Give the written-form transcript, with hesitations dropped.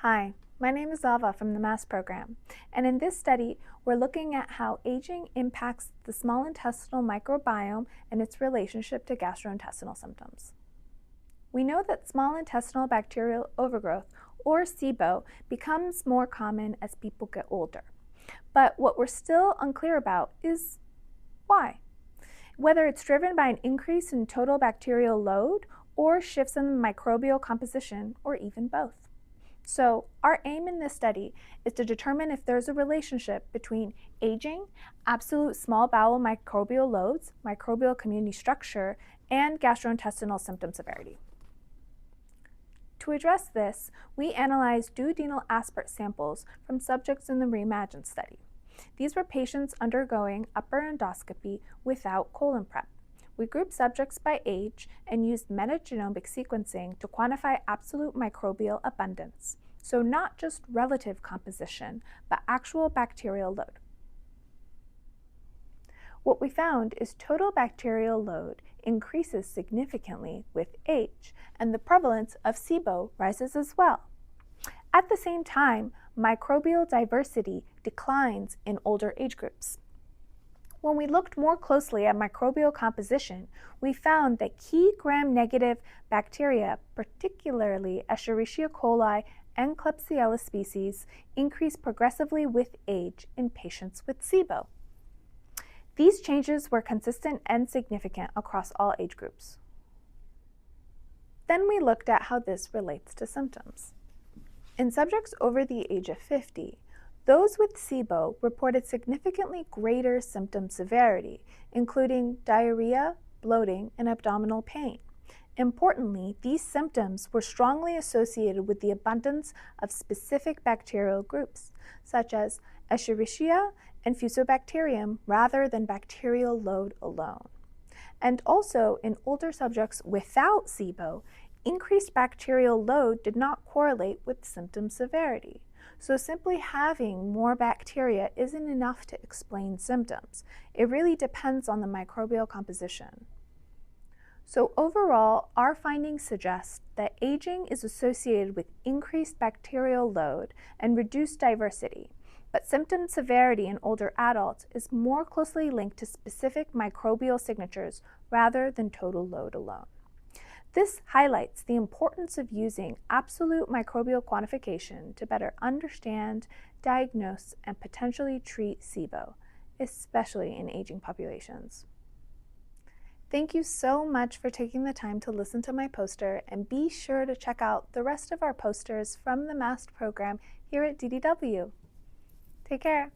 Hi, my name is Ava from the MAST Program, and in this study, we're looking at how aging impacts the small intestinal microbiome and its relationship to gastrointestinal symptoms. We know that small intestinal bacterial overgrowth, or SIBO, becomes more common as people get older. But what we're still unclear about is why. Whether it's driven by an increase in total bacterial load or shifts in microbial composition, or even both. So our aim in this study is to determine if there's a relationship between aging, absolute small bowel microbial loads, microbial community structure, and gastrointestinal symptom severity. To address this, we analyzed duodenal aspirate samples from subjects in the Reimagine study. These were patients undergoing upper endoscopy without colon prep. We grouped subjects by age and used metagenomic sequencing to quantify absolute microbial abundance, so not just relative composition, but actual bacterial load. What we found is total bacterial load increases significantly with age, and the prevalence of SIBO rises as well. At the same time, microbial diversity declines in older age groups. When we looked more closely at microbial composition, we found that key gram-negative bacteria, particularly Escherichia coli and Klebsiella species, increase progressively with age in patients with SIBO. These changes were consistent and significant across all age groups. Then we looked at how this relates to symptoms. In subjects over the age of 50, those with SIBO reported significantly greater symptom severity, including diarrhea, bloating, and abdominal pain. Importantly, these symptoms were strongly associated with the abundance of specific bacterial groups, such as Escherichia and Fusobacterium, rather than bacterial load alone. And also, in older subjects without SIBO, increased bacterial load did not correlate with symptom severity. So simply having more bacteria isn't enough to explain symptoms. It really depends on the microbial composition. So overall, our findings suggest that aging is associated with increased bacterial load and reduced diversity, but symptom severity in older adults is more closely linked to specific microbial signatures rather than total load alone. This highlights the importance of using absolute microbial quantification to better understand, diagnose, and potentially treat SIBO, especially in aging populations. Thank you so much for taking the time to listen to my poster, and be sure to check out the rest of our posters from the MAST program here at DDW. Take care.